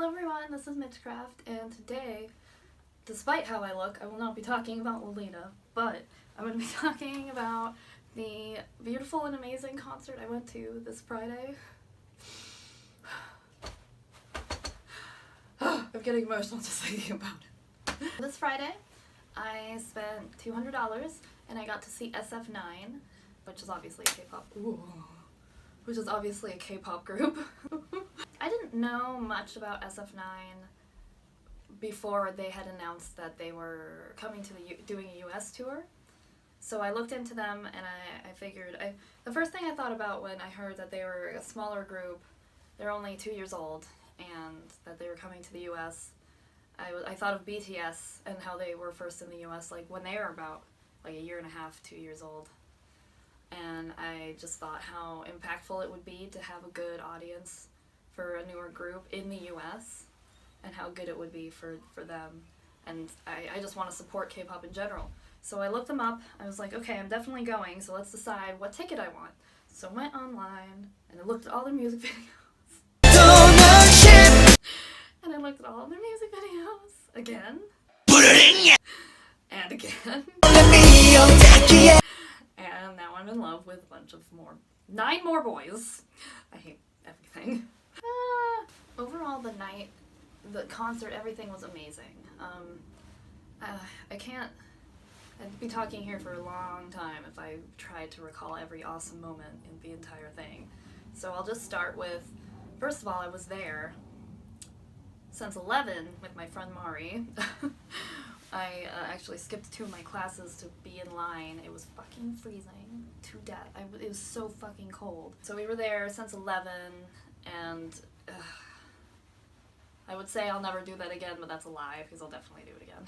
Hello everyone, this is Mitchcraft, and today, despite how I look, I will not be talking about Lolita, but I'm going to be talking about the beautiful and amazing concert I went to this Friday. I'm getting emotional just thinking about it. This Friday, I spent $200 and I got to see Sf9, which is obviously a K-pop. Which is obviously a K-pop group. I didn't know much about Sf9 before they had announced that they were coming to doing a US tour. So I looked into them and I figured, the first thing I thought about when I heard that they were a smaller group, they're only 2 years old, and that they were coming to the US, I thought of BTS and how they were first in the US, like when they were about like a year and a half, 2 years old. And I just thought how impactful it would be to have a good audience for a newer group in the US, and how good it would be for them. And I just want to support K-pop in general. So I looked them up, I was like, okay, I'm definitely going, so let's decide what ticket I want. So I went online, and I looked at all their music videos. And I looked at all their music videos, again. And again. And now I'm in love with a bunch of 9 more boys. I hate everything. Overall, the night, the concert, everything was amazing. I'd be talking here for a long time if I tried to recall every awesome moment in the entire thing. So I'll just start with, first of all, I was there since 11 with my friend Mari. I actually skipped 2 of my classes to be in line. It was fucking freezing to death. It was so fucking cold. So we were there since 11, and I would say I'll never do that again, but that's a lie, because I'll definitely do it again.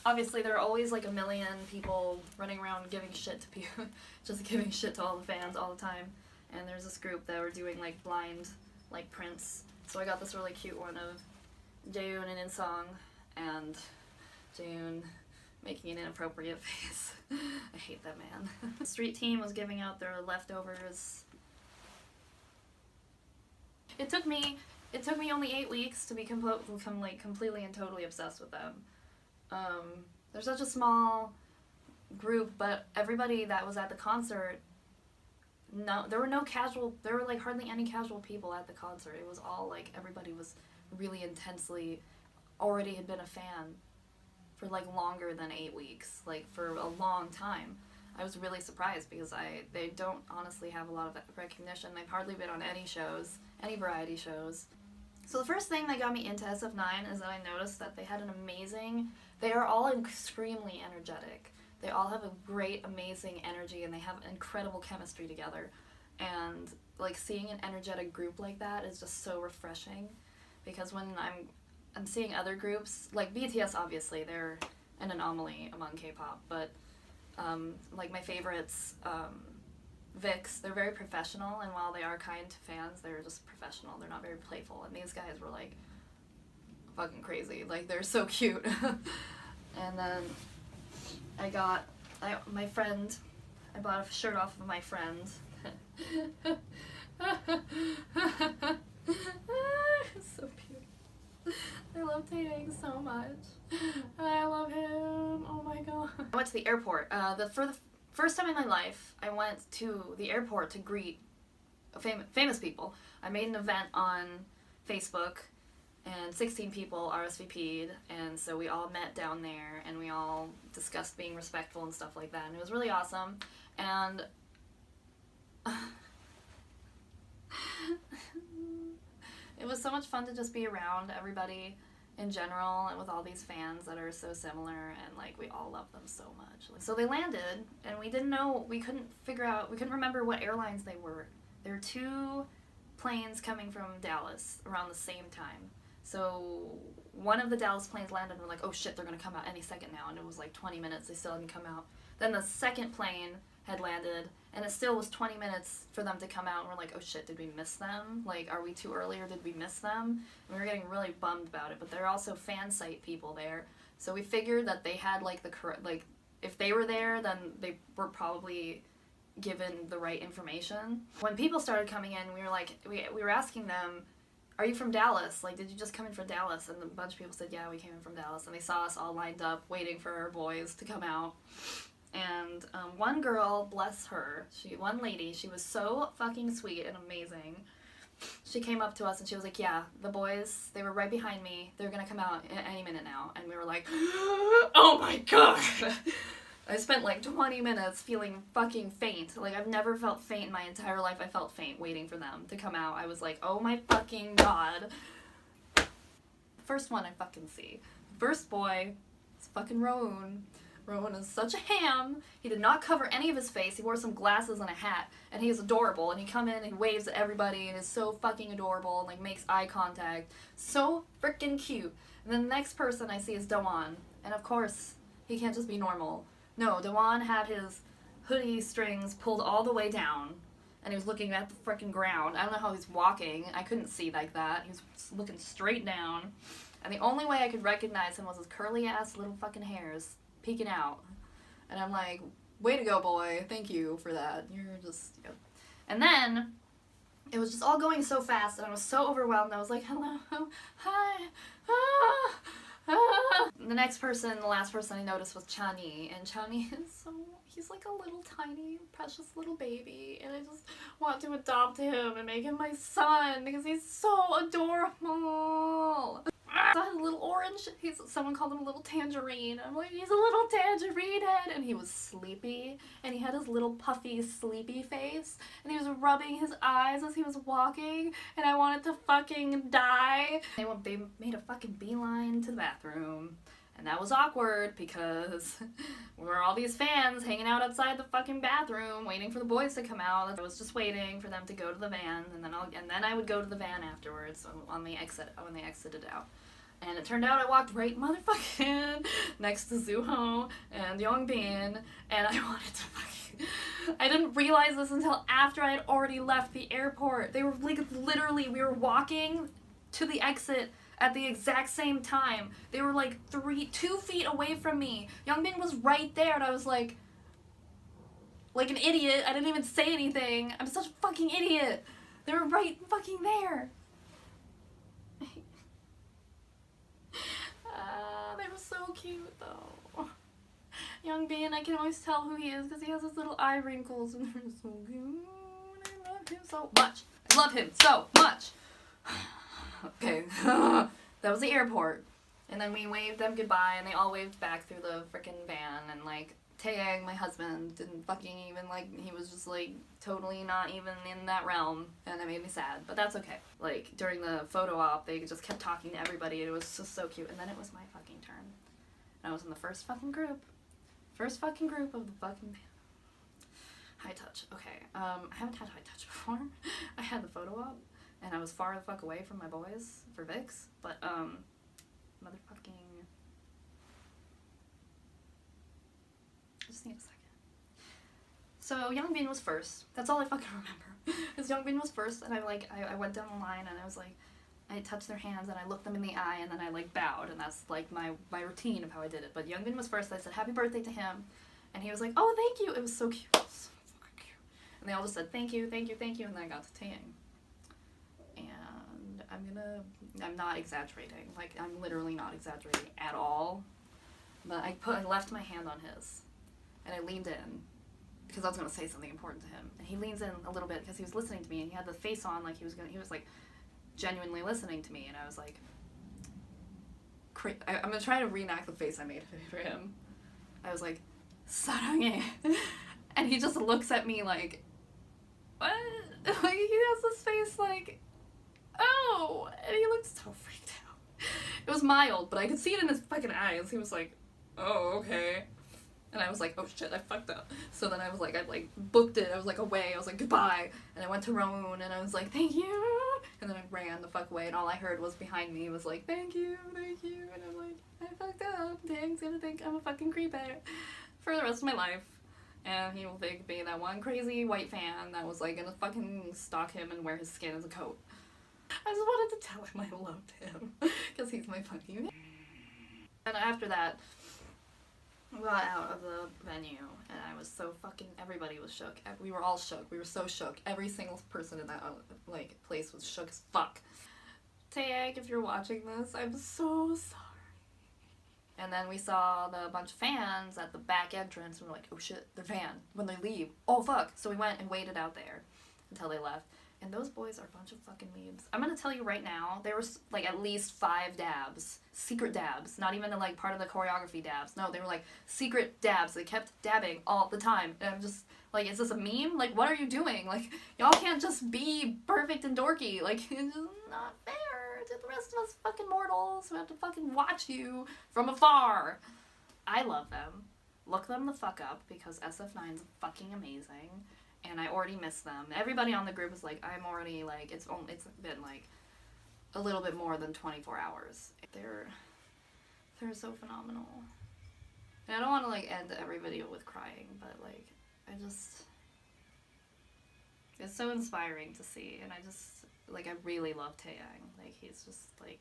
Obviously, there are always like a million people running around giving shit to people, just giving shit to all the fans all the time. And there's this group that were doing like blind, like prints. So I got this really cute one of Jaehoon and In-sung, and Jaehoon making an inappropriate face. I hate that man. The street team was giving out their leftovers. It took me only 8 weeks to become like completely and totally obsessed with them. They're such a small group, but everybody that was at the concert, there were like hardly any casual people at the concert. It was all like everybody was really intensely already had been a fan for like longer than 8 weeks, like for a long time. I was really surprised because they don't honestly have a lot of recognition. They've hardly been on any shows, any variety shows. So the first thing that got me into SF9 is that I noticed that they are all extremely energetic. They all have a great, amazing energy, and they have incredible chemistry together. And like seeing an energetic group like that is just so refreshing, because when I'm seeing other groups, like BTS, obviously they're an anomaly among K-pop, but like my favorites, VIX, they're very professional, and while they are kind to fans, they're just professional. They're not very playful, and these guys were like fucking crazy. Like, they're so cute. And then I bought a shirt off of my friend. So cute. I love Taeyang so much. I love him. Oh my god. I went to the airport. For the first time in my life, I went to the airport to greet famous people. I made an event on Facebook, and 16 people RSVP'd, and so we all met down there, and we all discussed being respectful and stuff like that, and it was really awesome. And it was so much fun to just be around everybody in general, and with all these fans that are so similar, and like we all love them so much. So they landed, and we couldn't remember what airlines they were. There were 2 planes coming from Dallas around the same time. So one of the Dallas planes landed, and we're like, oh shit, they're gonna come out any second now, and it was like 20 minutes, they still hadn't come out. Then the second plane had landed, and it still was 20 minutes for them to come out, and we're like, oh shit, did we miss them? Like, are we too early, or did we miss them? And we were getting really bummed about it, but there are also fan site people there, so we figured that they had like if they were there, then they were probably given the right information. When people started coming in, we were like, we were asking them, are you from Dallas? Like, did you just come in from Dallas? And a bunch of people said, yeah, we came in from Dallas. And they saw us all lined up waiting for our boys to come out. And one girl, bless her, one lady, she was so fucking sweet and amazing. She came up to us and she was like, yeah, the boys, they were right behind me. They're gonna come out any minute now. And we were like, oh my god. I spent like 20 minutes feeling fucking faint. Like, I've never felt faint in my entire life. I felt faint waiting for them to come out. I was like, oh my fucking god. First one I fucking see. First boy is fucking Rowan. Rowan is such a ham. He did not cover any of his face. He wore some glasses and a hat, and he is adorable. And he come in and he waves at everybody and is so fucking adorable and like makes eye contact. So freaking cute. And then the next person I see is Dewan. And of course, he can't just be normal. No, Dewan had his hoodie strings pulled all the way down, and he was looking at the freaking ground. I don't know how he's walking. I couldn't see like that. He was looking straight down. And the only way I could recognize him was his curly ass little fucking hairs peeking out. And I'm like, way to go, boy. Thank you for that. You're just, yeah. And then it was just all going so fast, and I was so overwhelmed. I was like, hello, hi, ah, ah. The next person, the last person I noticed was Chani, and Chani is so, he's like a little tiny, precious little baby, and I just want to adopt him and make him my son because he's so adorable. A little orange. Someone called him a little tangerine. I'm like, he's a little tangerine head, and he was sleepy, and he had his little puffy sleepy face, and he was rubbing his eyes as he was walking, and I wanted to fucking die. They made a fucking beeline to the bathroom, and that was awkward because we were all these fans hanging out outside the fucking bathroom waiting for the boys to come out. I was just waiting for them to go to the van, and then I would go to the van afterwards on the exit when they exited out. And it turned out I walked right motherfucking next to Zuho and Yongbin, and I wanted to fucking... I didn't realize this until after I had already left the airport. They were like, literally, we were walking to the exit at the exact same time. They were like 2 feet away from me. Yongbin was right there, and I was like an idiot. I didn't even say anything. I'm such a fucking idiot. They were right fucking there. They were so cute though. Yongbin, I can always tell who he is because he has his little eye wrinkles and they're so cute. I love him so much. I love him so much. Okay, that was the airport. And then we waved them goodbye and they all waved back through the frickin' van, and like Taeyang, my husband, didn't fucking even like, he was just like totally not even in that realm, and it made me sad, but that's okay. Like during the photo op, they just kept talking to everybody and it was just so cute, and then it was my fucking turn. And I was in the first fucking group of the fucking band. High touch, okay. I haven't had high touch before. I had the photo op and I was far the fuck away from my boys for Vix, but motherfucking, I just need a second. So Yongbin was first. That's all I fucking remember. Because Yongbin was first, and I went down the line, and I was like, I touched their hands, and I looked them in the eye, and then I like bowed, and that's like my routine of how I did it. But Yongbin was first. I said happy birthday to him, and he was like, oh, thank you. It was so cute. It was so fucking cute. And they all just said thank you, thank you, thank you, and then I got to Taeyang. And I'm not exaggerating. Like, I'm literally not exaggerating at all. But I left my hand on his, and I leaned in because I was going to say something important to him. And he leans in a little bit because he was listening to me, and he had the face on like he was like genuinely listening to me, and I was like, I'm going to try to reenact the face I made for him. I was like, 사랑해. And he just looks at me like, what? Like, he has this face like, oh, and he looked so freaked out. It was mild, but I could see it in his fucking eyes. He was like, oh, okay. And I was like, oh shit, I fucked up. So then I was like, I like booked it. I was like away. I was like, goodbye. And I went to Roan, and I was like, thank you. And then I ran the fuck away, and all I heard was behind me was like, thank you, thank you. And I'm like, I fucked up. Dang's gonna think I'm a fucking creeper for the rest of my life. And he will think me that one crazy white fan that was like gonna fucking stalk him and wear his skin as a coat. I just wanted to tell him I loved him because he's my fucking man. And after that, we got out of the venue, and I was so fucking, everybody was shook. We were all shook. We were so shook. Every single person in that like place was shook as fuck. Taeyang, if you're watching this, I'm so sorry. And then we saw the bunch of fans at the back entrance, and we're like, oh shit, they're fan. When they leave, oh fuck. So we went and waited out there until they left. And those boys are a bunch of fucking memes. I'm gonna tell you right now, there was like at least 5 dabs. Secret dabs. Not even like part of the choreography dabs. No, they were like secret dabs. They kept dabbing all the time. And I'm just like, is this a meme? Like, what are you doing? Like, y'all can't just be perfect and dorky. Like, it's just not fair to the rest of us fucking mortals who have to fucking watch you from afar. I love them. Look them the fuck up because SF9's fucking amazing. And I already miss them. Everybody on the group is like, I'm already like, it's been like a little bit more than 24 hours. They're so phenomenal. And I don't want to like end every video with crying, but like, it's so inspiring to see. And I really love Taeyang. Like, he's just like,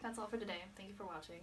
that's all for today. Thank you for watching.